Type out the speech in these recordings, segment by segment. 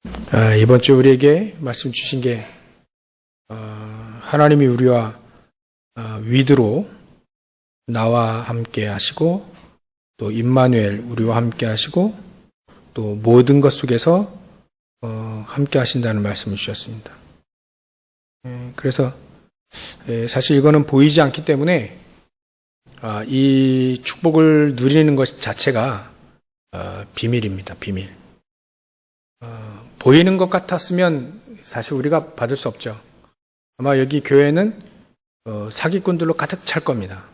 이번 주 우리에게 말씀 주신 게 하나님이 우리와 위드로 나와 함께 하시고 또 임마누엘 우리와 함께 하시고 또 모든 것 속에서 함께 하신다는 말씀을 주셨습니다. 그래서 사실 이거는 보이지 않기 때문에 이 축복을 누리는 것 자체가 비밀입니다. 비밀. 보이는 것 같았으면 사실 우리가 받을 수 없죠. 아마 여기 교회는 사기꾼들로 가득 찰 겁니다.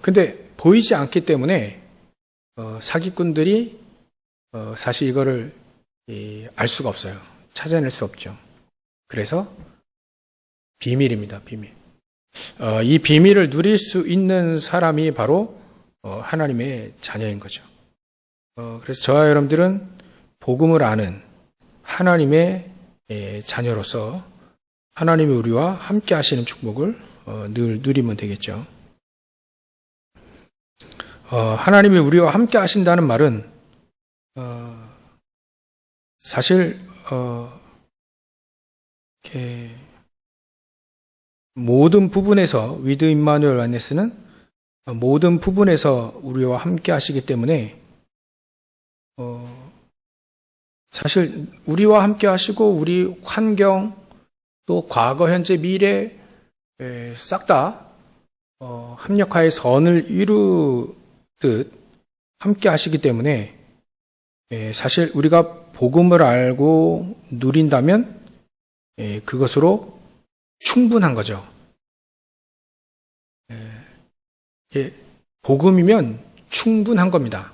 근데 보이지 않기 때문에 사기꾼들이 사실 이거를 알 수가 없어요. 찾아낼 수 없죠. 그래서 비밀입니다. 비밀. 이 비밀을 누릴 수 있는 사람이 바로 하나님의 자녀인 거죠. 그래서 저와 여러분들은 복음을 아는 하나님의 자녀로서 하나님이 우리와 함께 하시는 축복을 늘 누리면 되겠죠. 하나님이 우리와 함께 하신다는 말은 사실 이렇게 모든 부분에서 위드 임마누엘 안네스는 모든 부분에서 우리와 함께 하시기 때문에 사실 우리와 함께 하시고 우리 환경 또 과거 현재 미래 싹 다 합력하여 선을 이루듯 함께 하시기 때문에 사실 우리가 복음을 알고 누린다면 그것으로 충분한 거죠. 복음이면 충분한 겁니다.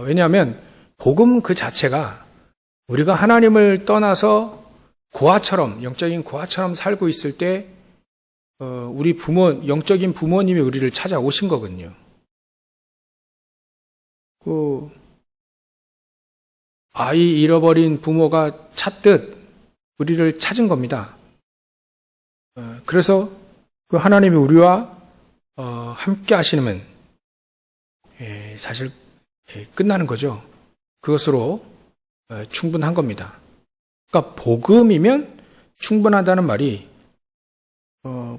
왜냐하면 복음 그 자체가 우리가 하나님을 떠나서 고아처럼 영적인 고아처럼 살고 있을 때 우리 영적인 부모님이 우리를 찾아오신 거거든요. 그 아이 잃어버린 부모가 찾듯 우리를 찾은 겁니다. 그래서 그 하나님이 우리와 함께 하시면 사실 끝나는 거죠. 그것으로 충분한 겁니다. 그러니까 복음이면 충분하다는 말이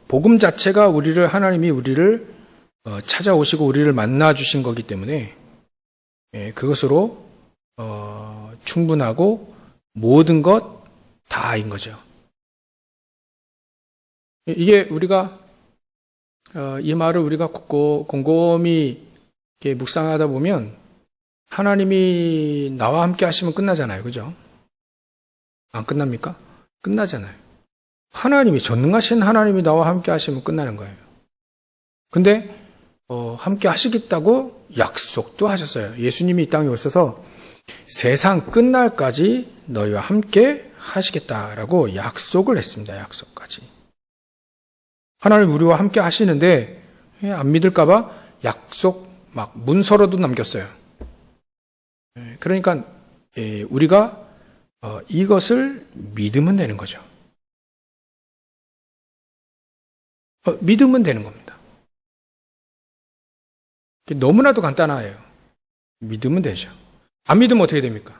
복음 자체가 하나님이 우리를 찾아오시고 우리를 만나 주신 거기 때문에 그것으로 충분하고 모든 것 다인 거죠. 이게 우리가 이 말을 우리가 곰곰이 이렇게 묵상하다 보면 하나님이 나와 함께 하시면 끝나잖아요. 그죠? 안 끝납니까? 끝나잖아요. 하나님이 전능하신 하나님이 나와 함께 하시면 끝나는 거예요. 근데 함께 하시겠다고 약속도 하셨어요. 예수님이 이 땅에 오셔서 세상 끝날까지 너희와 함께 하시겠다라고 약속을 했습니다. 약속까지. 하나님 우리와 함께 하시는데 안 믿을까 봐 약속 막 문서로도 남겼어요. 그러니까 우리가 이것을 믿으면 되는 거죠. 믿으면 되는 겁니다. 너무나도 간단해요. 믿으면 되죠. 안 믿으면 어떻게 됩니까?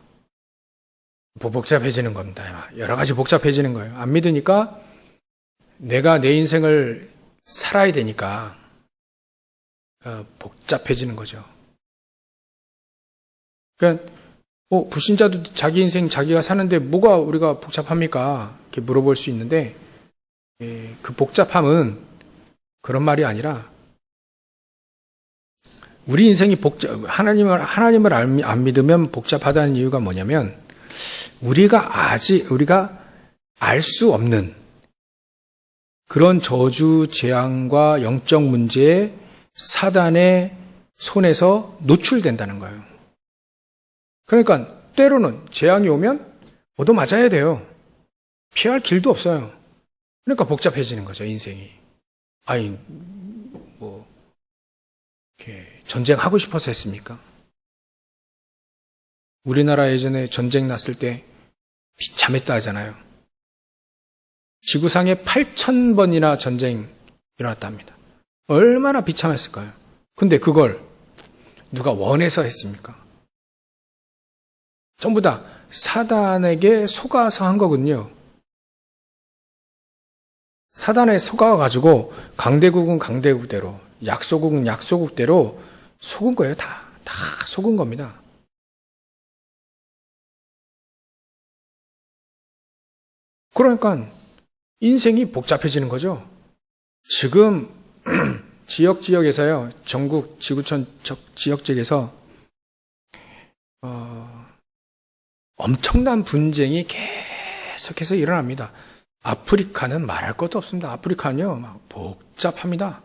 복잡해지는 겁니다. 여러 가지 복잡해지는 거예요. 안 믿으니까 내가 내 인생을 살아야 되니까 복잡해지는 거죠. 그러니까 불신자도 자기 인생 자기가 사는데 뭐가 우리가 복잡합니까? 이렇게 물어볼 수 있는데 그 복잡함은 그런 말이 아니라 우리 인생이 하나님을 안 믿으면 복잡하다는 이유가 뭐냐면 우리가 알 수 없는 그런 저주, 재앙과 영적 문제에 사단의 손에서 노출된다는 거예요. 그러니까 때로는 재앙이 오면 얻어맞아야 돼요. 피할 길도 없어요. 그러니까 복잡해지는 거죠, 인생이. 이렇게 전쟁하고 싶어서 했습니까? 우리나라 예전에 전쟁 났을 때 비참했다 하잖아요. 지구상에 8,000번이나 전쟁이 일어났답니다. 얼마나 비참했을까요? 근데 그걸 누가 원해서 했습니까? 전부 다 사단에게 속아서 한 거군요. 사단에 속아가지고 강대국은 강대국대로, 약소국은 약소국대로 속은 거예요. 다 속은 겁니다. 그러니까 인생이 복잡해지는 거죠. 지금 지역에서요, 전국 지구촌 지역적에서 엄청난 분쟁이 계속해서 일어납니다. 아프리카는 말할 것도 없습니다. 아프리카는요, 막 복잡합니다.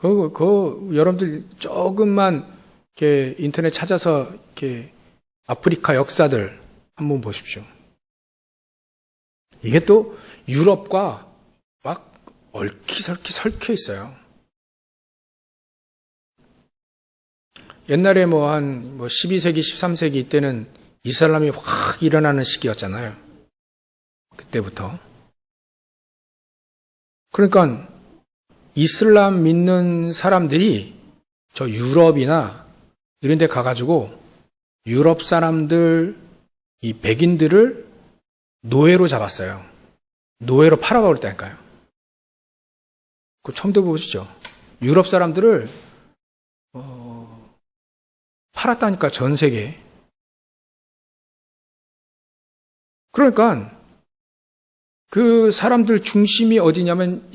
여러분들 조금만 이렇게 인터넷 찾아서 이렇게 아프리카 역사들 한번 보십시오. 이게 또 유럽과 막 얽히설키 설켜 있어요. 옛날에 한 12세기, 13세기 이때는 이슬람이 확 일어나는 시기였잖아요. 그때부터. 그러니까 이슬람 믿는 사람들이 저 유럽이나 이런 데 가가지고 유럽 사람들, 이 백인들을 노예로 잡았어요. 노예로 팔아버렸다니까요. 그거 처음 들어보시죠? 유럽 사람들을 팔았다니까, 전 세계에. 그러니까 그 사람들 중심이 어디냐면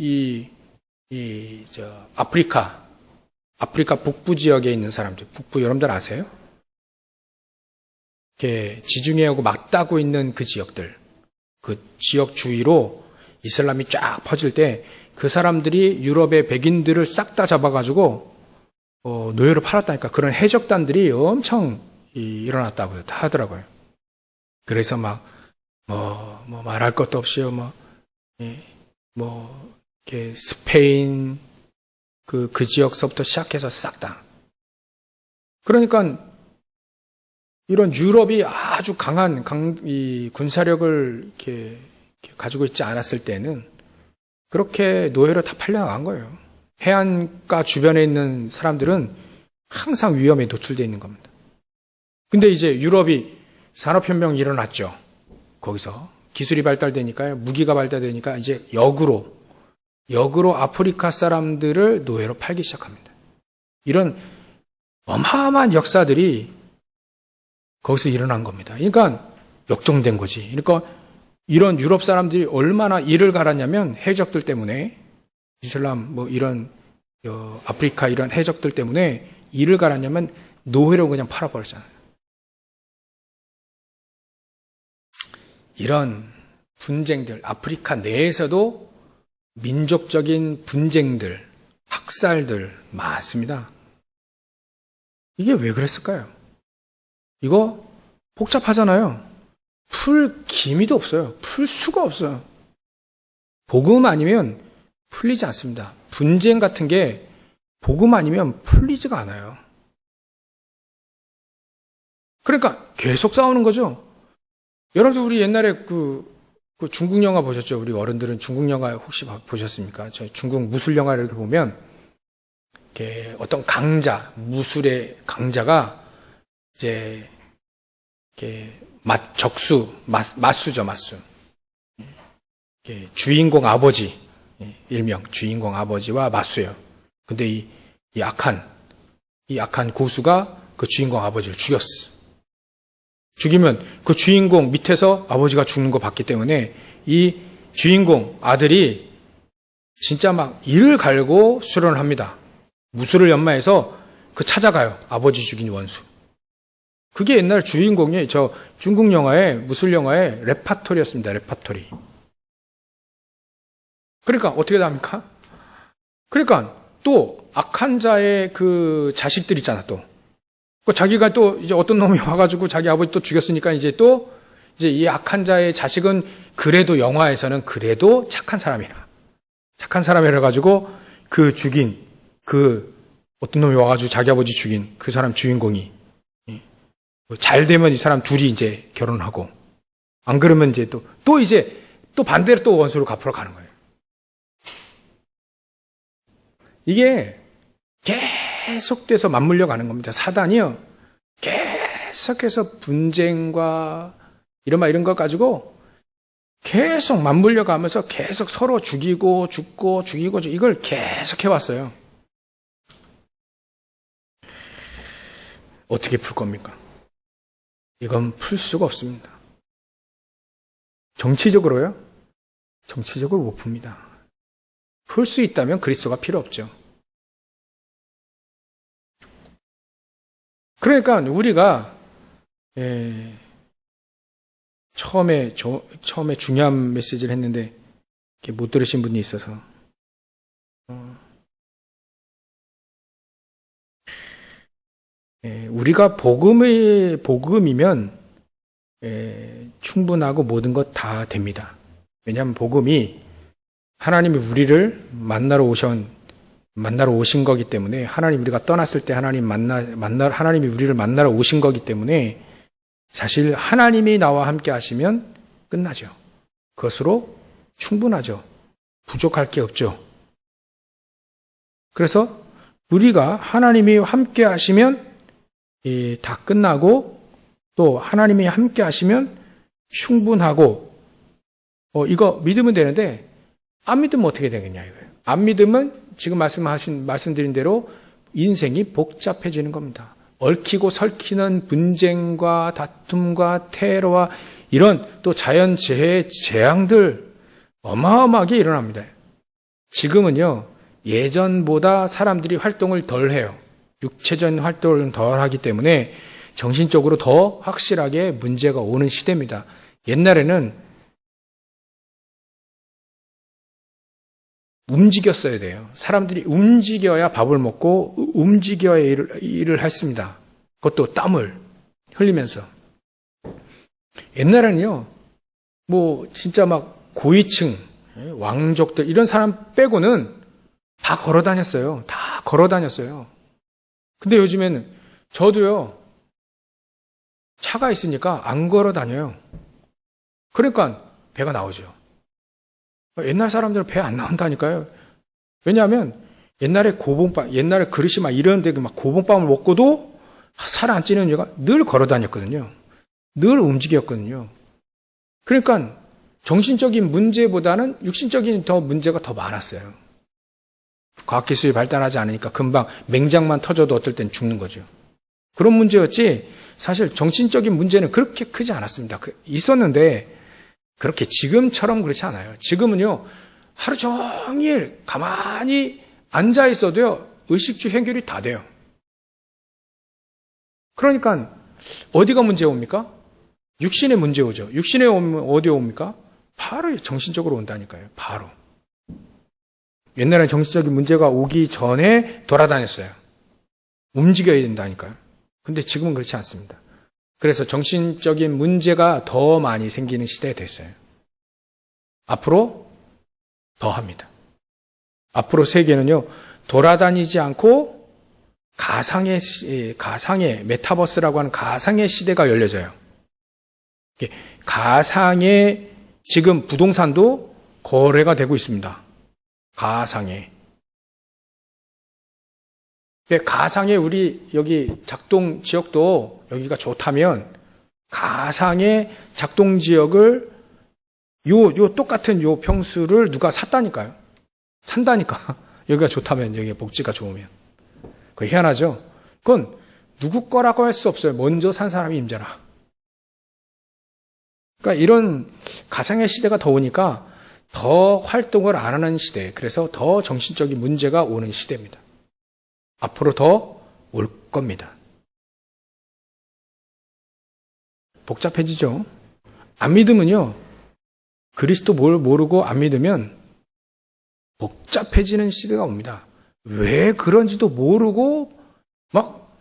아프리카 북부 지역에 있는 사람들, 북부 여러분들 아세요? 이렇게 지중해하고 맞닿고 있는 그 지역들, 그 지역 주위로 이슬람이 쫙 퍼질 때 그 사람들이 유럽의 백인들을 싹 다 잡아가지고 노예로 팔았다니까. 그런 해적단들이 엄청 일어났다고 다 하더라고요. 그래서 말할 것도 없이요, 이렇게 스페인, 그 지역서부터 시작해서 싹 다. 그러니까, 이런 유럽이 아주 강한, 이 군사력을 이렇게 가지고 있지 않았을 때는, 그렇게 노예로 다 팔려나간 거예요. 해안가 주변에 있는 사람들은 항상 위험에 노출되어 있는 겁니다. 근데 이제 유럽이 산업혁명이 일어났죠. 거기서 기술이 발달되니까요, 무기가 발달되니까 이제 역으로 아프리카 사람들을 노예로 팔기 시작합니다. 이런 어마어마한 역사들이 거기서 일어난 겁니다. 그러니까 역정된 거지. 그러니까 이런 유럽 사람들이 얼마나 이를 갈았냐면 해적들 때문에, 이슬람 이런 아프리카 이런 해적들 때문에 이를 갈았냐면 노예로 그냥 팔아버렸잖아요. 이런 분쟁들, 아프리카 내에서도 민족적인 분쟁들, 학살들 많습니다. 이게 왜 그랬을까요? 이거 복잡하잖아요. 풀 기미도 없어요. 풀 수가 없어요. 복음 아니면 풀리지 않습니다. 분쟁 같은 게 복음 아니면 풀리지가 않아요. 그러니까 계속 싸우는 거죠. 여러분들 우리 옛날에 그 중국 영화 보셨죠? 우리 어른들은 중국 영화 혹시 보셨습니까? 저 중국 무술 영화 이렇게 보면 이렇게 어떤 강자, 무술의 강자가 이제 이렇게 맞수죠, 맞수. 주인공 아버지, 일명 주인공 아버지와 맞수예요. 근데 이 악한 고수가 그 주인공 아버지를 죽였어. 죽이면 그 주인공 밑에서 아버지가 죽는 거 봤기 때문에 이 주인공 아들이 진짜 막 이를 갈고 수련을 합니다. 무술을 연마해서 찾아가요. 아버지 죽인 원수. 그게 옛날 주인공이 저 중국 영화의 무술 영화의 레파토리였습니다. 레파토리. 그러니까 어떻게 됩니까? 그러니까 또 악한 자의 그 자식들 있잖아, 또. 자기가 또 이제 어떤 놈이 와가지고 자기 아버지 또 죽였으니까 이제 이 악한 자의 자식은 그래도 영화에서는 그래도 착한 사람이라. 착한 사람이라 가지고 그 죽인 어떤 놈이 와가지고 자기 아버지 죽인 그 사람 주인공이 잘 되면 이 사람 둘이 이제 결혼하고, 안 그러면 이제 또 반대로 또 원수로 갚으러 가는 거예요. 이게 계속돼서 맞물려 가는 겁니다. 사단이요. 계속해서 분쟁과 이런 것 가지고 계속 맞물려 가면서 계속 서로 죽이고 죽고 죽이고 이걸 계속 해왔어요. 어떻게 풀 겁니까? 이건 풀 수가 없습니다. 정치적으로요? 정치적으로 못 풉니다. 풀 수 있다면 그리스도가 필요 없죠. 그러니까 우리가 처음에 중요한 메시지를 했는데 못 들으신 분이 있어서 우리가 복음이면 충분하고 모든 것 다 됩니다. 왜냐하면 복음이 하나님이 우리를 만나러 오신 거기 때문에, 하나님 우리가 떠났을 때 하나님이 우리를 만나러 오신 거기 때문에 사실 하나님이 나와 함께 하시면 끝나죠. 그것으로 충분하죠. 부족할 게 없죠. 그래서 우리가 하나님이 함께 하시면 다 끝나고, 또 하나님이 함께 하시면 충분하고, 이거 믿으면 되는데 안 믿으면 어떻게 되겠냐 이거예요. 안 믿으면 지금 말씀드린 대로 인생이 복잡해지는 겁니다. 얽히고 설키는 분쟁과 다툼과 테러와 이런 또 자연재해, 재앙들 어마어마하게 일어납니다. 지금은요, 예전보다 사람들이 활동을 덜 해요. 육체적인 활동을 덜 하기 때문에 정신적으로 더 확실하게 문제가 오는 시대입니다. 옛날에는 움직였어야 돼요. 사람들이 움직여야 밥을 먹고 움직여야 일을 했습니다. 그것도 땀을 흘리면서. 옛날에는요, 진짜 막 고위층, 왕족들 이런 사람 빼고는 다 걸어 다녔어요. 다 걸어 다녔어요. 근데 요즘에는 저도요, 차가 있으니까 안 걸어 다녀요. 그러니까 배가 나오죠. 옛날 사람들은 배 안 나온다니까요. 왜냐하면 옛날에 옛날에 그릇이 막 이런데 막 고봉밥을 먹고도 살 안 찌는 이유가 늘 걸어 다녔거든요. 늘 움직였거든요. 그러니까 정신적인 문제보다는 육신적인 문제가 더 많았어요. 과학기술이 발달하지 않으니까 금방 맹장만 터져도 어떨 땐 죽는 거죠. 그런 문제였지 사실 정신적인 문제는 그렇게 크지 않았습니다. 있었는데 그렇게 지금처럼 그렇지 않아요. 지금은요, 하루 종일 가만히 앉아 있어도요, 의식주 해결이 다 돼요. 그러니까 어디가 문제 옵니까? 육신에 문제 오죠. 육신에 오면 어디에 옵니까? 바로 정신적으로 온다니까요. 바로. 옛날에 정신적인 문제가 오기 전에 돌아다녔어요. 움직여야 된다니까요. 근데 지금은 그렇지 않습니다. 그래서 정신적인 문제가 더 많이 생기는 시대가 됐어요. 앞으로 더 합니다. 앞으로 세계는요, 돌아다니지 않고 가상의 메타버스라고 하는 가상의 시대가 열려져요. 가상의 지금 부동산도 거래가 되고 있습니다. 가상의. 가상의 우리 여기 작동 지역도 여기가 좋다면 가상의 작동 지역을 요 똑같은 요 평수를 누가 샀다니까요. 산다니까. 여기가 좋다면, 여기가 복지가 좋으면. 그거 희한하죠? 그건 누구 거라고 할 수 없어요. 먼저 산 사람이 임자라. 그러니까 이런 가상의 시대가 더 오니까 더 활동을 안 하는 시대, 그래서 더 정신적인 문제가 오는 시대입니다. 앞으로 더 올 겁니다. 복잡해지죠? 안 믿으면요, 그리스도 뭘 모르고 안 믿으면 복잡해지는 시대가 옵니다. 왜 그런지도 모르고 막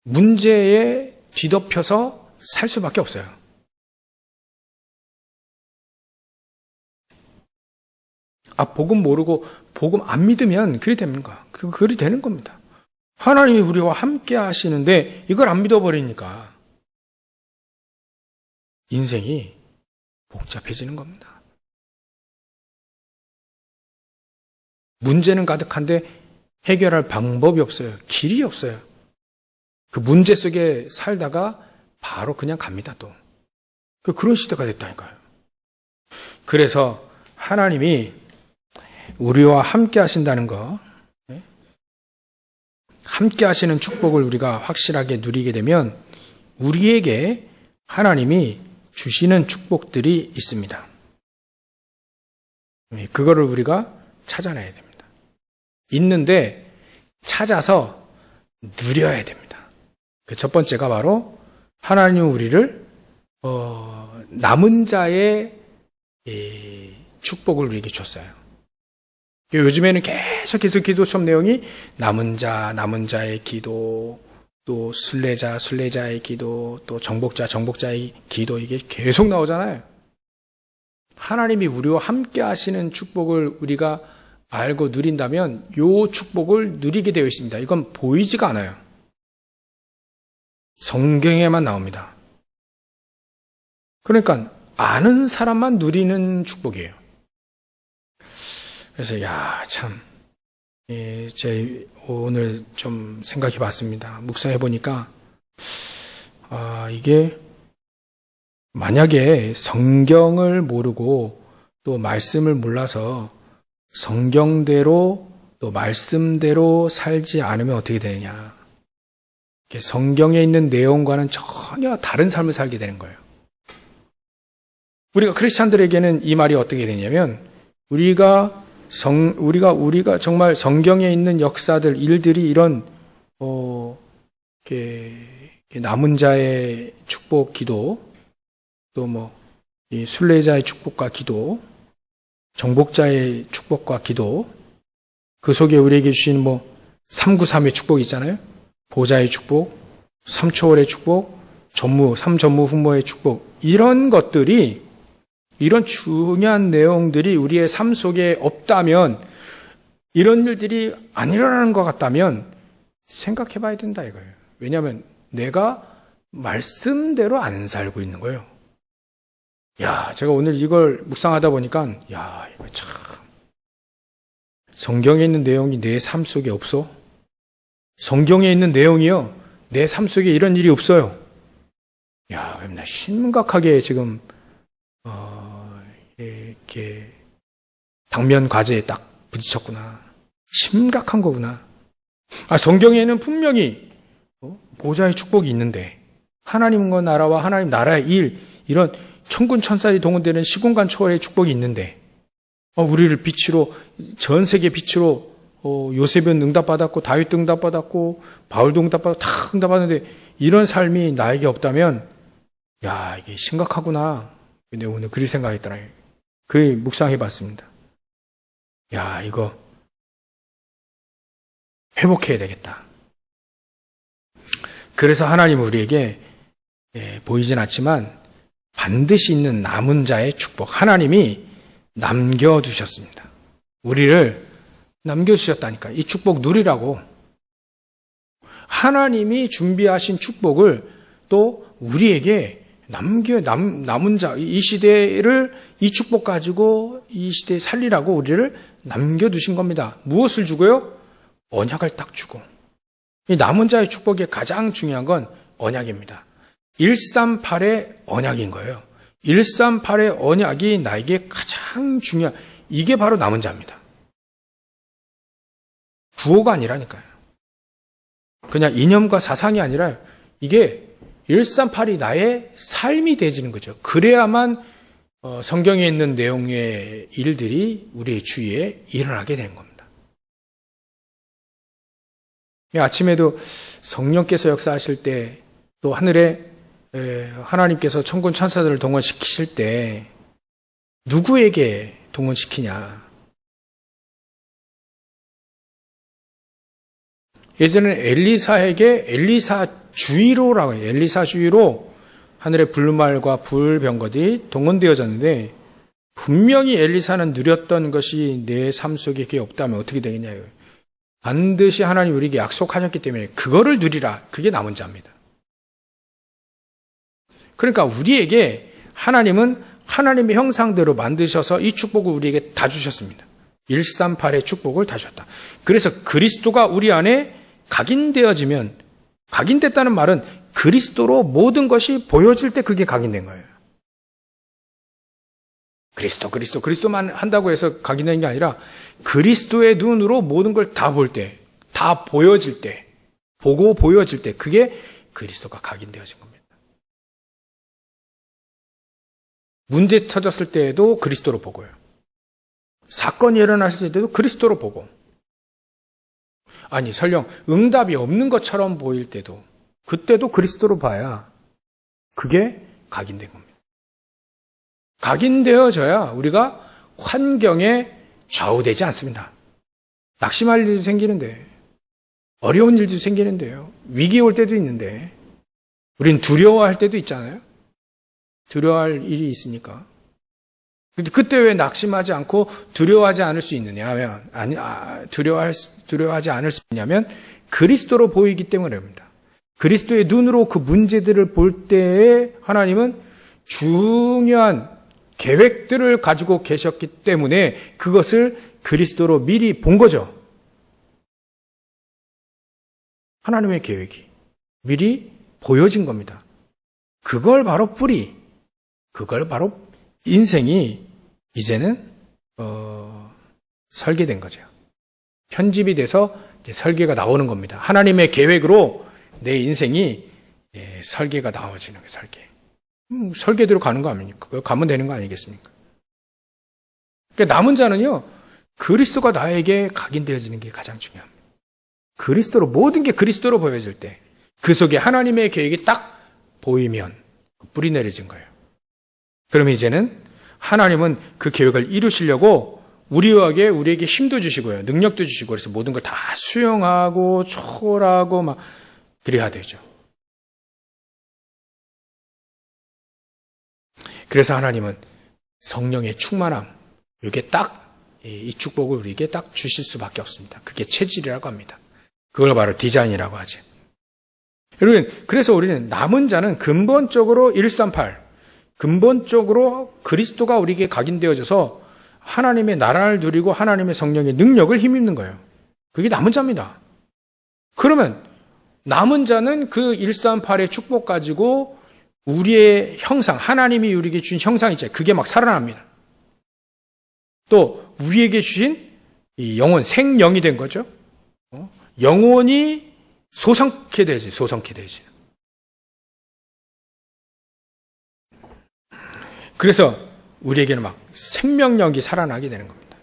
문제에 뒤덮여서 살 수밖에 없어요. 복음 모르고 복음 안 믿으면 그리 됩니까? 그리 되는 겁니다. 하나님이 우리와 함께 하시는데 이걸 안 믿어버리니까 인생이 복잡해지는 겁니다. 문제는 가득한데 해결할 방법이 없어요. 길이 없어요. 그 문제 속에 살다가 바로 그냥 갑니다, 또. 그런 시대가 됐다니까요. 그래서 하나님이 우리와 함께 하신다는 거, 함께 하시는 축복을 우리가 확실하게 누리게 되면 우리에게 하나님이 주시는 축복들이 있습니다. 그거를 우리가 찾아내야 됩니다. 있는데 찾아서 누려야 됩니다. 그 첫 번째가 바로 하나님은 우리를 남은 자의 축복을 우리에게 줬어요. 요즘에는 계속해서 기도처럼 내용이 남은 자의 기도, 또 순례자의 기도, 또 정복자의 기도, 이게 계속 나오잖아요. 하나님이 우리와 함께 하시는 축복을 우리가 알고 누린다면 이 축복을 누리게 되어 있습니다. 이건 보이지가 않아요. 성경에만 나옵니다. 그러니까 아는 사람만 누리는 축복이에요. 그래서 참 제 오늘 좀 생각해 봤습니다. 묵상해 보니까 이게 만약에 성경을 모르고 또 말씀을 몰라서 성경대로 또 말씀대로 살지 않으면 어떻게 되느냐. 성경에 있는 내용과는 전혀 다른 삶을 살게 되는 거예요. 우리가 크리스찬들에게는 이 말이 어떻게 되냐면 우리가 정말 성경에 있는 역사들, 일들이 이런 남은 자의 축복 기도, 또 이 순례자의 축복과 기도, 정복자의 축복과 기도, 그 속에 우리에게 주신 393의 축복이 있잖아요. 보좌의 축복, 3초월의 축복, 삼전무 훈모의 축복, 이런 것들이, 이런 중요한 내용들이 우리의 삶 속에 없다면, 이런 일들이 안 일어나는 것 같다면 생각해 봐야 된다 이거예요. 왜냐하면 내가 말씀대로 안 살고 있는 거예요. 제가 오늘 이걸 묵상하다 보니까 이거 참 성경에 있는 내용이 내 삶 속에 없어? 성경에 있는 내용이요, 내 삶 속에 이런 일이 없어요. 그럼 나 심각하게 지금 이렇게 당면 과제에 딱 부딪혔구나. 심각한 거구나. 성경에는 분명히 보좌의 축복이 있는데 하나님과 나라와 하나님 나라의 일, 이런 천군 천사들이 동원되는 시공간 초월의 축복이 있는데 우리를 빛으로, 전 세계 빛으로 요셉은 응답받았고 다윗도 응답받았고 바울도 응답받았고 다 응답받았는데 이런 삶이 나에게 없다면 이게 심각하구나. 근데 오늘 그리 생각했더라고요. 묵상해봤습니다. 이거 회복해야 되겠다. 그래서 하나님은 우리에게 보이진 않지만 반드시 있는 남은 자의 축복, 하나님이 남겨두셨습니다. 우리를 남겨주셨다니까. 이 축복 누리라고. 하나님이 준비하신 축복을 또 우리에게 남은 자, 이 시대를 이 축복 가지고 이 시대에 살리라고 우리를 남겨두신 겁니다. 무엇을 주고요? 언약을 딱 주고. 이 남은 자의 축복의 가장 중요한 건 언약입니다. 138의 언약인 거예요. 138의 언약이 나에게 가장 중요한, 이게 바로 남은 자입니다. 구호가 아니라니까요. 그냥 이념과 사상이 아니라 이게 138이 나의 삶이 되어지는 거죠. 그래야만 성경에 있는 내용의 일들이 우리의 주위에 일어나게 되는 겁니다. 아침에도 성령께서 역사하실 때, 또 하늘에 하나님께서 천군 천사들을 동원시키실 때 누구에게 동원시키냐? 예전에는 엘리사에게 엘리사 주위로라고 해요. 엘리사 주위로 하늘의 불말과 불병거들이 동원되어졌는데 분명히 엘리사는 누렸던 것이 내 삶 속에 그게 없다면 어떻게 되겠냐요. 반드시 하나님 우리에게 약속하셨기 때문에 그거를 누리라. 그게 남은 자입니다. 그러니까 우리에게 하나님은 하나님의 형상대로 만드셔서 이 축복을 우리에게 다 주셨습니다. 138의 축복을 다 주셨다. 그래서 그리스도가 우리 안에 각인되어지면, 각인됐다는 말은 그리스도로 모든 것이 보여질 때 그게 각인된 거예요. 그리스도만 한다고 해서 각인된 게 아니라 그리스도의 눈으로 모든 걸 다 볼 때, 다 보여질 때, 보고 보여질 때 그게 그리스도가 각인되어진 겁니다. 문제 터졌을 때에도 그리스도로 보고요. 사건이 일어났을 때도 그리스도로 보고, 아니 설령 응답이 없는 것처럼 보일 때도 그때도 그리스도로 봐야 그게 각인된 겁니다. 각인되어져야 우리가 환경에 좌우되지 않습니다. 낙심할 일도 생기는데, 어려운 일도 생기는데요. 위기 올 때도 있는데, 우린 두려워할 때도 있잖아요. 두려워할 일이 있으니까. 근데 그때 왜 낙심하지 않고 두려워하지 않을 수 있느냐 하면, 두려워하지 않을 수 있냐면, 그리스도로 보이기 때문입니다. 그리스도의 눈으로 그 문제들을 볼 때에 하나님은 중요한 계획들을 가지고 계셨기 때문에 그것을 그리스도로 미리 본 거죠. 하나님의 계획이 미리 보여진 겁니다. 그걸 바로 뿌리, 그걸 바로 인생이 이제는 설계된 거죠. 편집이 돼서 이제 설계가 나오는 겁니다. 하나님의 계획으로 내 인생이 설계가 나와지는 거예요. 설계대로 가는 거 아닙니까? 가면 되는 거 아니겠습니까? 그러니까 남은 자는요, 그리스도가 나에게 각인되어지는 게 가장 중요합니다. 그리스도로, 모든 게 그리스도로 보여질 때, 그 속에 하나님의 계획이 딱 보이면 뿌리 내려진 거예요. 그럼 이제는 하나님은 그 계획을 이루시려고 우리에게 힘도 주시고요, 능력도 주시고, 그래서 모든 걸 다 수용하고 초월하고 막 그래야 되죠. 그래서 하나님은 성령의 충만함, 이게 딱, 이 축복을 우리에게 딱 주실 수밖에 없습니다. 그게 체질이라고 합니다. 그걸 바로 디자인이라고 하죠. 여러분, 그래서 우리는 남은 자는 근본적으로 138, 근본적으로 그리스도가 우리에게 각인되어져서 하나님의 나라를 누리고 하나님의 성령의 능력을 힘입는 거예요. 그게 남은 자입니다. 그러면 남은 자는 그 138의 축복 가지고 우리의 형상, 하나님이 우리에게 주신 형상 있잖아요. 그게 막 살아납니다. 또 우리에게 주신 이 영혼, 생명이 된 거죠. 영혼이 소성케 되지. 그래서 우리에게는 막 생명력이 살아나게 되는 겁니다.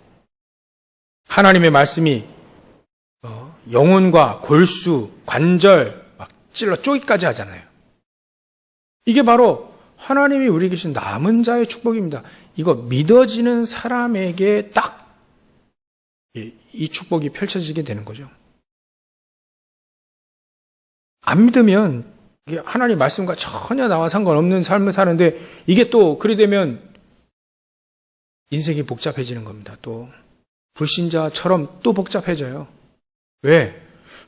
하나님의 말씀이 영혼과 골수, 관절 막 찔러 쪼기까지 하잖아요. 이게 바로 하나님이 우리에게 주신 남은 자의 축복입니다. 이거 믿어지는 사람에게 딱 이 축복이 펼쳐지게 되는 거죠. 안 믿으면 하나님 말씀과 전혀 나와 상관없는 삶을 사는데 이게 또 그래 되면 인생이 복잡해지는 겁니다. 또 불신자처럼 또 복잡해져요. 왜?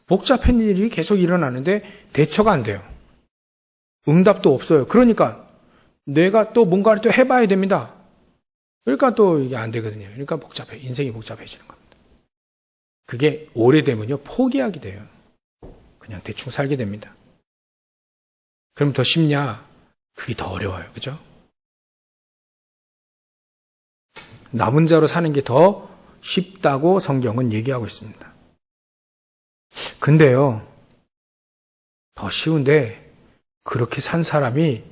복잡한 일이 계속 일어나는데 대처가 안 돼요. 응답도 없어요. 그러니까 내가 또 뭔가를 또 해봐야 됩니다. 그러니까 또 이게 안 되거든요. 그러니까 인생이 복잡해지는 겁니다. 그게 오래되면요, 포기하게 돼요. 그냥 대충 살게 됩니다. 그럼 더 쉽냐? 그게 더 어려워요. 그죠? 남은 자로 사는 게 더 쉽다고 성경은 얘기하고 있습니다. 근데요, 더 쉬운데 그렇게 산 사람이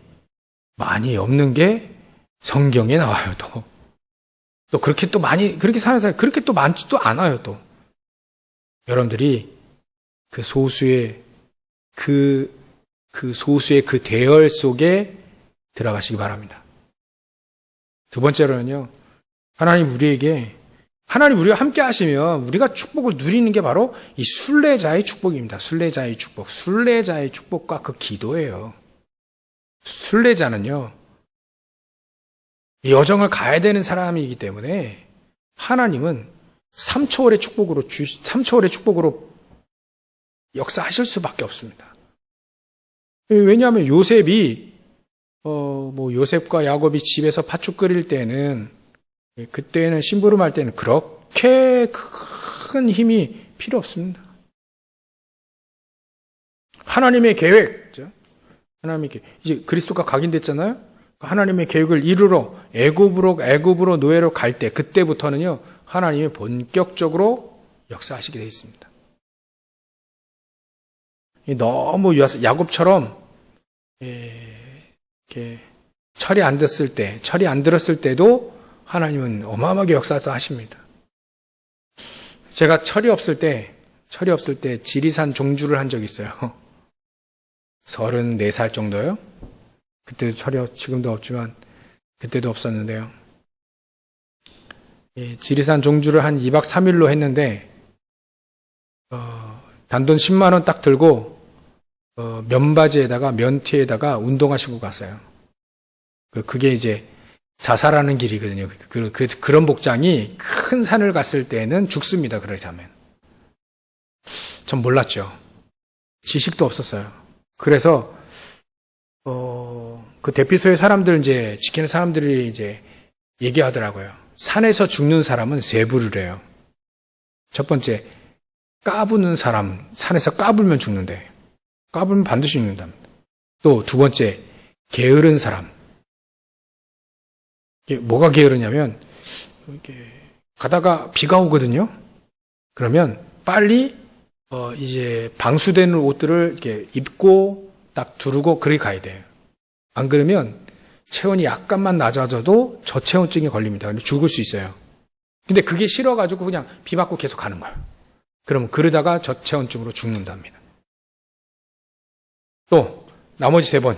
많이 없는 게 성경에 나와요. 또 그렇게 또 많이 그렇게 사는 사람이 그렇게 또 많지도 않아요. 또 여러분들이 그 소수의 그 대열 속에 들어가시기 바랍니다. 두 번째로는요, 하나님 우리와 함께 하시면 우리가 축복을 누리는 게 바로 이 순례자의 축복입니다. 순례자의 축복과 그 기도예요. 순례자는요, 이 여정을 가야 되는 사람이기 때문에 하나님은 3초월의 축복으로 역사하실 수밖에 없습니다. 왜냐하면 요셉과 야곱이 집에서 팥죽 끓일 때는, 그때는 심부름할 때는 그렇게 큰 힘이 필요 없습니다. 하나님의 계획, 하나님의 계획. 이제 그리스도가 각인됐잖아요. 하나님의 계획을 이루러 애굽으로 노예로 갈 때, 그때부터는요 하나님이 본격적으로 역사하시게 되어 있습니다. 너무 야곱처럼 이렇게 철이 안 들었을 때도 하나님은 어마어마하게 역사해서 하십니다. 제가 철이 없을 때 지리산 종주를 한 적이 있어요. 34살 정도요. 그때도 철이 지금도 없지만 그때도 없었는데요. 지리산 종주를 한 2박 3일로 했는데 단돈 10만 원 딱 들고 면바지에다가 면티에다가 운동화 신고 갔어요. 그게 이제 자살하는 길이거든요. 그런 복장이 큰 산을 갔을 때는 죽습니다. 그러자면. 전 몰랐죠. 지식도 없었어요. 그래서 그 대피소의 사람들 이제 지키는 사람들이 이제 얘기하더라고요. 산에서 죽는 사람은 세 부류를 해요. 첫 번째, 까부는 사람, 산에서 까불면 죽는데, 까불면 반드시 죽는답니다. 또 두 번째, 게으른 사람. 이게 뭐가 게으르냐면, 이렇게 가다가 비가 오거든요. 그러면 빨리 이제 방수되는 옷들을 이렇게 입고 딱 두르고 그리 가야 돼요. 안 그러면 체온이 약간만 낮아져도 저체온증에 걸립니다. 근데 죽을 수 있어요. 근데 그게 싫어가지고 그냥 비 맞고 계속 가는 거예요. 그러면 그러다가 저체온증으로 죽는답니다. 또 나머지 세 번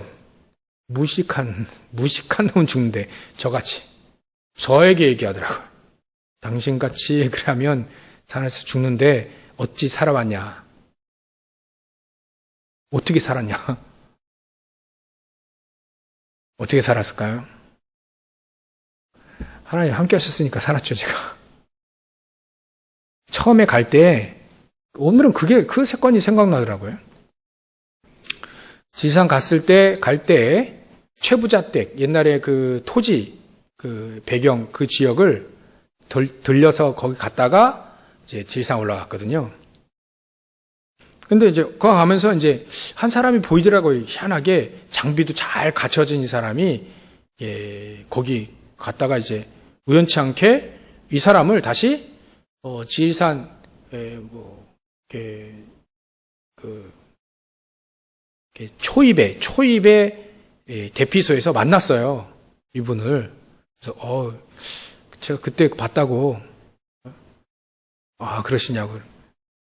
무식한 놈은 죽는데 저에게 얘기하더라고요. 당신같이 그러면 산에서 죽는데 어찌 살아왔냐? 어떻게 살았냐? 어떻게 살았을까요? 하나님 함께 하셨으니까 살았죠, 제가. 처음에 갈 때, 오늘은 그 사건이 생각나더라고요. 지리산 갈 때, 최부자댁, 옛날에 그 토지, 그 배경, 그 지역을 들려서 거기 갔다가 이제 지리산 올라갔거든요. 근데 이제 거기 가면서 이제 한 사람이 보이더라고요. 희한하게 장비도 잘 갖춰진 이 사람이 거기 갔다가 이제 우연치 않게 이 사람을 다시 지리산 초입의 대피소에서 만났어요. 이분을. 그래서 제가 그때 봤다고 그러시냐고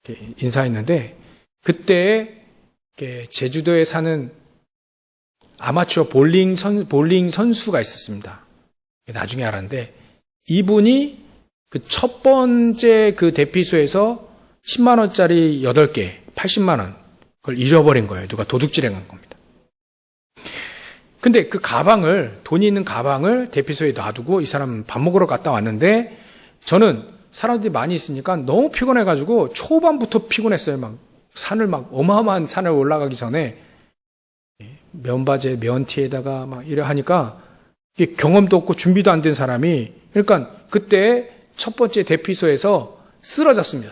이렇게 인사했는데 그때 제주도에 사는 아마추어 볼링 선수가 있었습니다. 나중에 알았는데 이분이 그 첫 번째 그 대피소에서 10만 원짜리 8개, 80만 원 그걸 잃어버린 거예요. 누가 도둑질한 겁니다. 근데 그 돈이 있는 가방을 대피소에 놔두고 이 사람 밥 먹으러 갔다 왔는데 저는 사람들이 많이 있으니까 너무 피곤해가지고 초반부터 피곤했어요. 어마어마한 산을 올라가기 전에 면바지에 면티에다가 막 이래 하니까 이게 경험도 없고 준비도 안 된 사람이 그러니까 그때 첫 번째 대피소에서 쓰러졌습니다.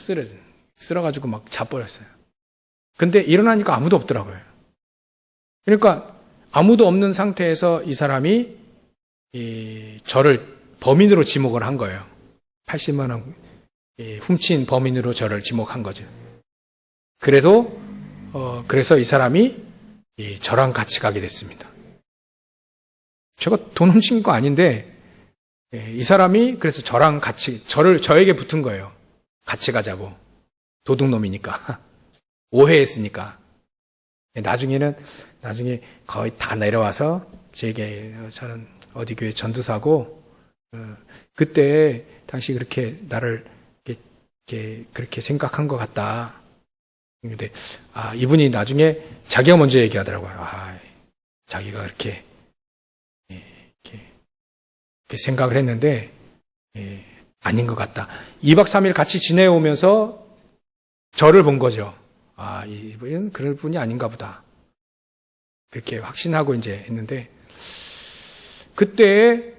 쓰러가지고 막 자버렸어요. 근데 일어나니까 아무도 없더라고요. 그러니까 아무도 없는 상태에서 이 사람이 저를 범인으로 지목을 한 거예요. 80만 원 훔친 범인으로 저를 지목한 거죠. 그래서 이 사람이 저랑 같이 가게 됐습니다. 제가 돈 훔친 거 아닌데 이 사람이 그래서 저랑 같이 저에게 붙은 거예요. 같이 가자고. 도둑놈이니까. 오해했으니까. 나중에 거의 다 내려와서 제게 저는 어디 교회 전도사고 그때 당시 그렇게 나를 그렇게 생각한 것 같다. 근데 이분이 나중에 자기가 먼저 얘기하더라고요. 자기가 이렇게 생각을 했는데 아닌 것 같다. 2박 3일 같이 지내오면서 저를 본 거죠. 이분은 그럴 분이 아닌가 보다. 그렇게 확신하고 이제 했는데 그때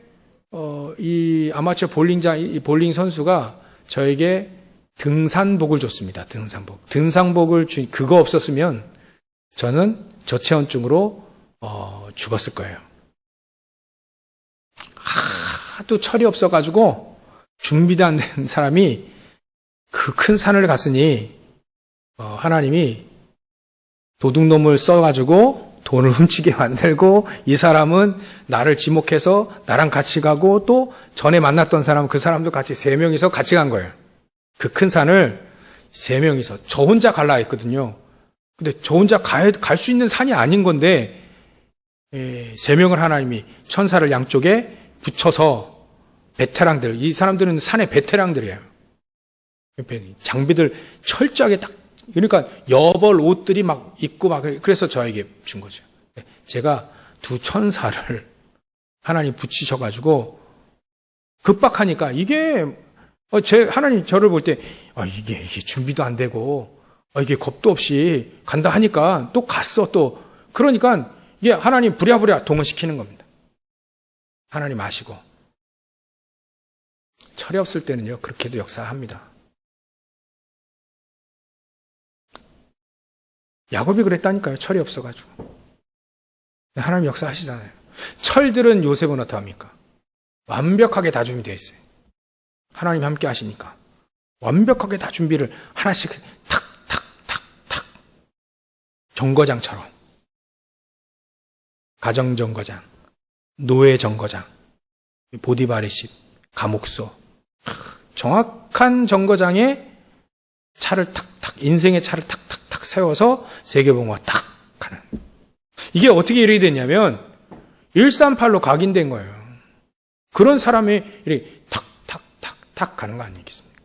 이 아마추어 볼링 선수가 저에게 등산복을 줬습니다. 등산복. 등산복을 그거 없었으면 저는 저체온증으로 죽었을 거예요. 하도 철이 없어가지고 준비도 안 된 사람이 그 큰 산을 갔으니 하나님이 도둑놈을 써가지고 돈을 훔치게 만들고 이 사람은 나를 지목해서 나랑 같이 가고 또 전에 만났던 사람 그 사람도 같이 3명이서 같이 간 거예요. 그 큰 산을 3명이서 저 혼자 갈라 했거든요. 근데 저 혼자 갈 수 있는 산이 아닌 건데 3명을 하나님이 천사를 양쪽에 붙여서 베테랑들, 이 사람들은 산의 베테랑들이에요. 장비들 철저하게 딱, 그러니까 여벌 옷들이 막 입고 막, 그래서 저에게 준 거죠. 제가 2 천사를 하나님 붙이셔가지고 급박하니까 이게, 하나님 저를 볼 때, 이게 준비도 안 되고, 이게 겁도 없이 간다 하니까 또 갔어, 또. 그러니까 이게 하나님 부랴부랴 동원시키는 겁니다. 하나님 아시고. 철이 없을 때는요, 그렇게도 역사합니다. 야곱이 그랬다니까요. 철이 없어가지고. 하나님 역사하시잖아요. 철들은 요셉은 어떠합니까? 완벽하게 다 준비되어 있어요. 하나님 함께 하시니까. 완벽하게 다 준비를 하나씩 탁 정거장처럼. 가정정거장, 노예정거장, 보디바리십, 감옥소. 정확한 정거장에 차를 탁탁, 인생의 차를 탁탁탁 세워서 세계봉화 탁 가는. 이게 어떻게 이렇게 됐냐면 138로 각인된 거예요. 그런 사람이 이렇게 탁탁탁탁 가는 거 아니겠습니까?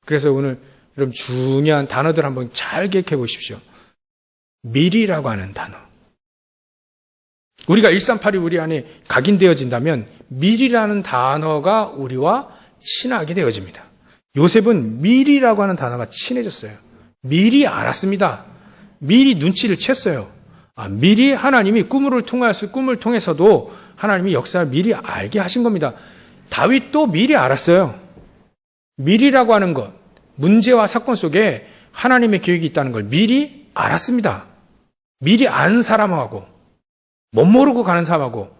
그래서 오늘 여러분 중요한 단어들 한번 잘 기억해 보십시오. 미리라고 하는 단어. 우리가 138이 우리 안에 각인되어진다면 미리라는 단어가 우리와 친하게 되어집니다. 요셉은 미리라고 하는 단어가 친해졌어요. 미리 알았습니다. 미리 눈치를 챘어요. 미리 하나님이 꿈을 통해서도 하나님이 역사를 미리 알게 하신 겁니다. 다윗도 미리 알았어요. 미리라고 하는 것, 문제와 사건 속에 하나님의 계획이 있다는 걸 미리 알았습니다. 미리 안 사람하고 못 모르고 가는 사람하고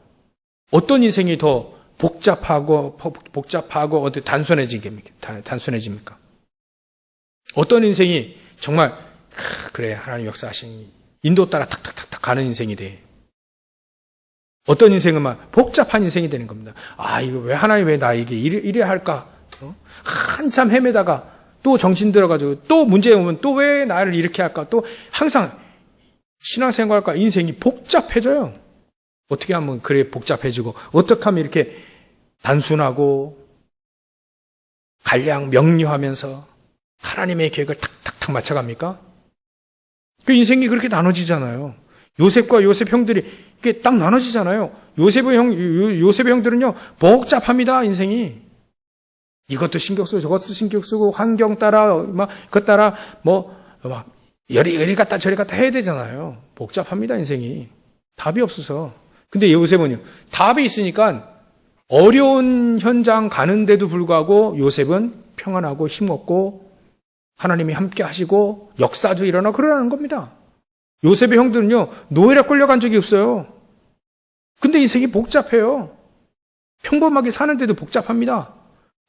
어떤 인생이 더 복잡하고 어디 단순해집니까? 어떤 인생이 정말 그래 하나님 역사하신 인도 따라 탁탁탁탁 가는 인생이 돼. 어떤 인생은 막 복잡한 인생이 되는 겁니다. 이거 왜 하나님 왜 나에게 이래야 할까? 한참 헤매다가 또 정신 들어가지고 또 문제 오면 또 왜 나를 이렇게 할까? 또 항상 신앙생활과 인생이 복잡해져요. 어떻게 하면 그래 복잡해지고 어떻게 하면 이렇게 단순하고 간략 명료하면서 하나님의 계획을 탁탁탁 맞춰갑니까? 그 인생이 그렇게 나눠지잖아요. 요셉과 요셉 형들이 이게 딱 나눠지잖아요. 요셉의 형들은요 복잡합니다. 인생이 이것도 신경 쓰고 저것도 신경 쓰고 환경 따라 막 그것 따라 막 여리 갔다 저리 갔다 해야 되잖아요. 복잡합니다. 인생이 답이 없어서. 근데 요셉은요 답이 있으니까 어려운 현장 가는데도 불구하고 요셉은 평안하고 힘없고 하나님이 함께 하시고 역사도 일어나 그러라는 겁니다. 요셉의 형들은요 노예라 끌려간 적이 없어요. 근데 인생이 복잡해요. 평범하게 사는데도 복잡합니다.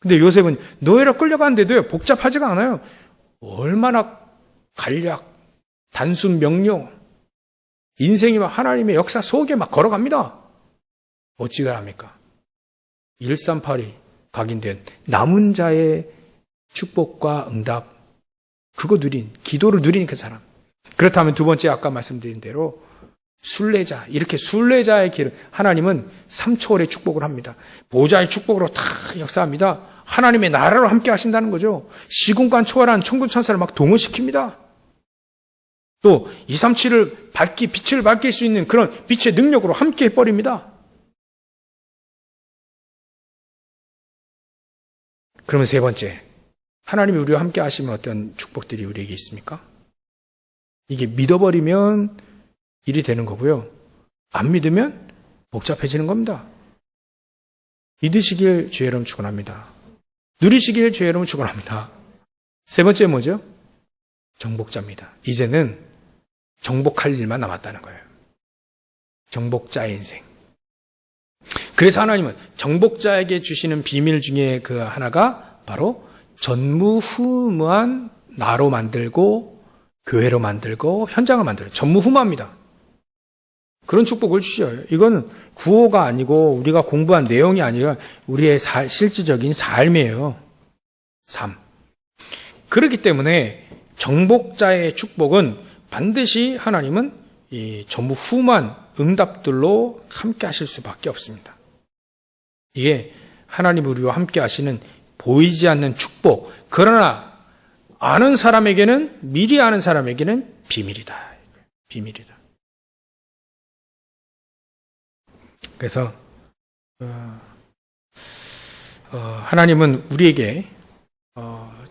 근데 요셉은 노예라 끌려가는데도 복잡하지가 않아요. 얼마나 간략, 단순 명료, 인생이 막 하나님의 역사 속에 막 걸어갑니다. 어찌가 합니까? 138이 각인된 남은 자의 축복과 응답, 그거 기도를 누린 그 사람. 그렇다면 두 번째 아까 말씀드린 대로 순례자, 이렇게 순례자의 길을 하나님은 3초월의 축복을 합니다. 보좌의 축복으로 다 역사합니다. 하나님의 나라로 함께 하신다는 거죠. 시공간 초월한 천군 천사를 막 동원시킵니다. 또 237을 빛을 밝힐 수 있는 그런 빛의 능력으로 함께 해버립니다. 그러면 세 번째, 하나님이 우리와 함께 하시면 어떤 축복들이 우리에게 있습니까? 이게 믿어버리면 일이 되는 거고요. 안 믿으면 복잡해지는 겁니다. 믿으시길 주의 이름 축원합니다. 누리시길 주의 이름으로 축원합니다. 세 번째 뭐죠? 정복자입니다. 이제는 정복할 일만 남았다는 거예요. 정복자의 인생. 그래서 하나님은 정복자에게 주시는 비밀 중에 그 하나가 바로 전무후무한 나로 만들고 교회로 만들고 현장을 만들어요. 전무후무합니다. 그런 축복을 주셔요. 이건 구호가 아니고 우리가 공부한 내용이 아니라 우리의 실질적인 삶이에요. 삶. 그렇기 때문에 정복자의 축복은 반드시 하나님은 이 전무후무한 응답들로 함께 하실 수밖에 없습니다. 이게 하나님 우리와 함께 하시는 보이지 않는 축복. 그러나 아는 사람에게는, 미리 아는 사람에게는 비밀이다. 비밀이다. 그래서 하나님은 우리에게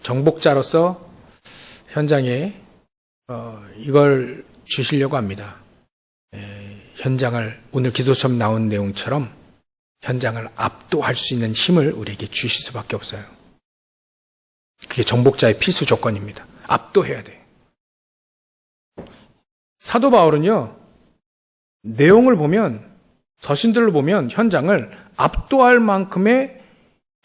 정복자로서 현장에 이걸 주시려고 합니다. 현장을 오늘 기도처럼 나온 내용처럼 현장을 압도할 수 있는 힘을 우리에게 주실 수밖에 없어요. 그게 정복자의 필수 조건입니다. 압도해야 돼. 사도 바울은요, 내용을 보면, 서신들을 보면 현장을 압도할 만큼의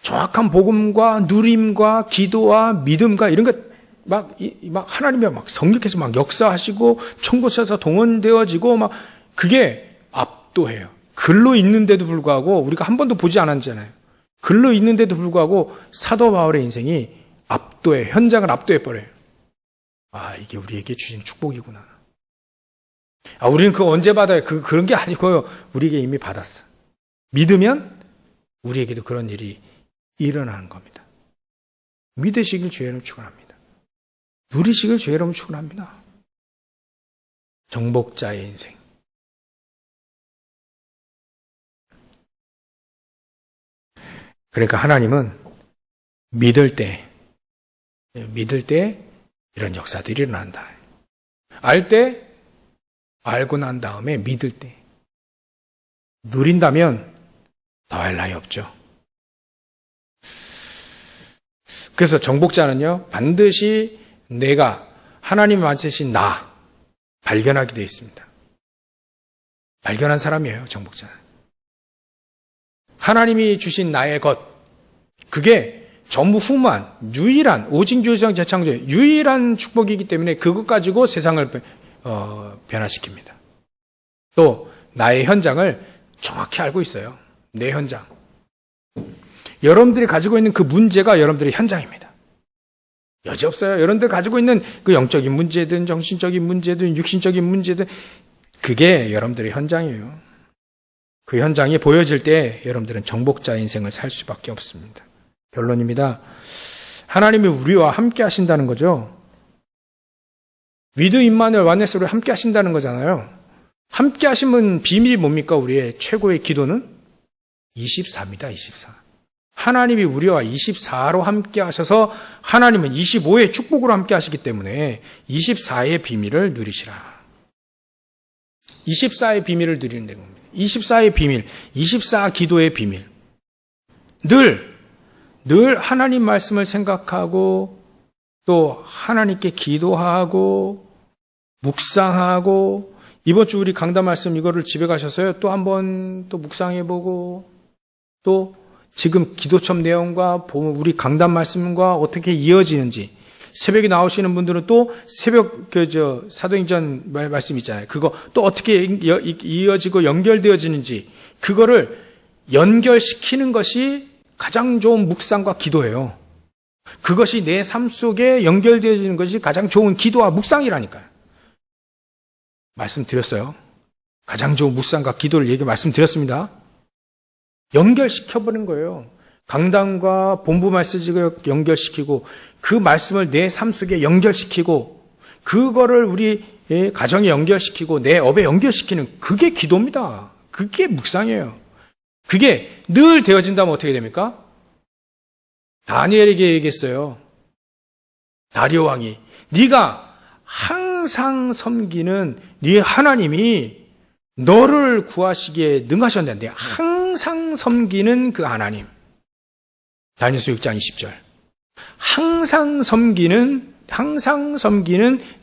정확한 복음과 누림과 기도와 믿음과 이런 것 막 하나님이 막 성령께서 막 역사하시고 천국에서 동원되어지고 막 그게 압도해요. 글로 있는데도 불구하고 우리가 한 번도 보지 않았잖아요. 글로 있는데도 불구하고 사도 바울의 인생이 압도해, 현장을 압도해 버려요. 아, 이게 우리에게 주신 축복이구나. 아, 우리는 그거 언제 받아요? 그런 게 아니고요. 우리에게 이미 받았어. 믿으면 우리에게도 그런 일이 일어나는 겁니다. 믿으시길 주의 이름으로 축원합니다. 누리시길 주의 이름으로 축원합니다. 정복자의 인생. 그러니까 하나님은 믿을 때 이런 역사들이 일어난다. 알 때, 알고 난 다음에 믿을 때. 누린다면 더할 나위 없죠. 그래서 정복자는요, 반드시 내가 하나님이 만드신 나 발견하게 되어 있습니다. 발견한 사람이에요, 정복자는. 하나님이 주신 나의 것, 그게 전무후무한, 유일한, 오직 유일성 재창조 유일한 축복이기 때문에 그것 가지고 세상을 변화시킵니다. 또 나의 현장을 정확히 알고 있어요. 내 현장. 여러분들이 가지고 있는 그 문제가 여러분들의 현장입니다. 여지없어요. 여러분들 가지고 있는 그 영적인 문제든 정신적인 문제든 육신적인 문제든 그게 여러분들의 현장이에요. 그 현장이 보여질 때 여러분들은 정복자 인생을 살 수밖에 없습니다. 결론입니다. 하나님이 우리와 함께 하신다는 거죠. 위드 임마누엘 완네스로 함께 하신다는 거잖아요. 함께 하시면 비밀이 뭡니까? 우리의 최고의 기도는 24입니다. 24. 하나님이 우리와 24로 함께 하셔서 하나님은 25의 축복으로 함께 하시기 때문에 24의 비밀을 누리시라. 24의 비밀을 누리는 겁니다. 24의 비밀, 24 기도의 비밀. 늘 하나님 말씀을 생각하고 또 하나님께 기도하고 묵상하고 이번 주 우리 강단 말씀 이거를 집에 가셔서요. 또 한번 또 묵상해보고 또 지금 기도첩 내용과 우리 강단 말씀과 어떻게 이어지는지 새벽에 나오시는 분들은 또 새벽 사도행전 말씀 있잖아요. 그거 또 어떻게 이어지고 연결되어지는지 그거를 연결시키는 것이 가장 좋은 묵상과 기도예요. 그것이 내 삶 속에 연결되어지는 것이 가장 좋은 기도와 묵상이라니까요. 말씀드렸어요. 가장 좋은 묵상과 기도를 말씀드렸습니다. 연결시켜버린 거예요. 강단과 본부 말씀을 연결시키고 그 말씀을 내 삶 속에 연결시키고 그거를 우리 가정에 연결시키고 내 업에 연결시키는 그게 기도입니다. 그게 묵상이에요. 그게 늘 되어진다면 어떻게 됩니까? 다니엘에게 얘기했어요. 다리오 왕이 네가 항상 섬기는 네 하나님이 너를 구하시기에 능하셨는데 항상 섬기는 그 하나님 다니엘서 6장 20절. 항상 섬기는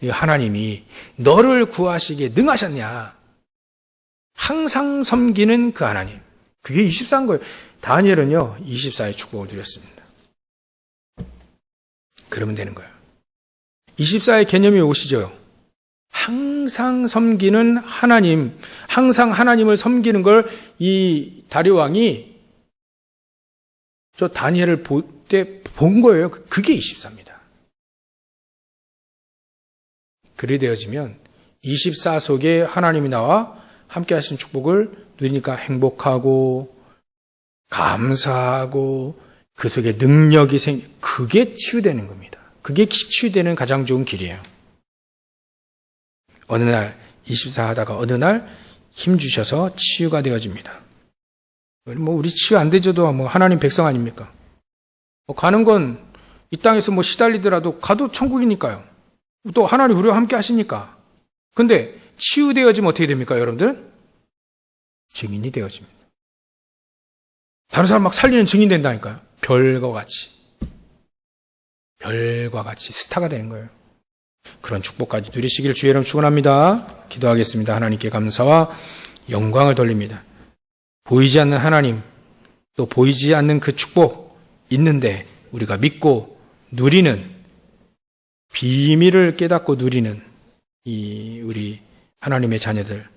하나님이 너를 구하시기에 능하셨냐. 항상 섬기는 그 하나님. 그게 24인 거예요. 다니엘은요, 24의 축복을 누렸습니다. 그러면 되는 거예요. 24의 개념이 오시죠. 항상 섬기는 하나님, 항상 하나님을 섬기는 걸 이 다리오 왕이 저 다니엘을 볼 때 본 거예요. 그게 24입니다. 그리 되어지면 24 속에 하나님이 나와 함께 하신 축복을 누리니까 행복하고 감사하고 그 속에 능력이 그게 치유되는 겁니다. 그게 치유되는 가장 좋은 길이에요. 어느 날 24 하다가 어느 날 힘 주셔서 치유가 되어집니다. 우리 치유 안 되져도 하나님 백성 아닙니까? 가는 건 이 땅에서 시달리더라도 가도 천국이니까요. 또 하나님 우리와 함께 하시니까. 근데 치유되어지면 어떻게 됩니까, 여러분들? 증인이 되어집니다. 다른 사람 막 살리는 증인 된다니까요. 별과 같이 스타가 되는 거예요. 그런 축복까지 누리시기를 주의 이름으로 축원합니다. 기도하겠습니다. 하나님께 감사와 영광을 돌립니다. 보이지 않는 하나님, 또 보이지 않는 그 축복 있는데 우리가 믿고 누리는, 비밀을 깨닫고 누리는 이 우리 하나님의 자녀들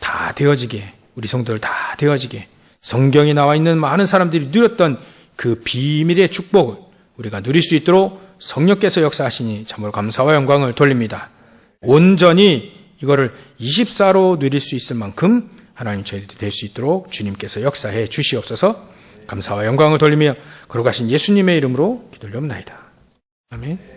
다 되어지게, 우리 성도들 다 되어지게, 성경에 나와 있는 많은 사람들이 누렸던 그 비밀의 축복을 우리가 누릴 수 있도록 성령께서 역사하시니 참으로 감사와 영광을 돌립니다. 온전히 이거를 24로 누릴 수 있을 만큼 하나님 저희들이 될 수 있도록 주님께서 역사해 주시옵소서. 감사와 영광을 돌리며 걸어가신 예수님의 이름으로 기도를 옵나이다. 아멘.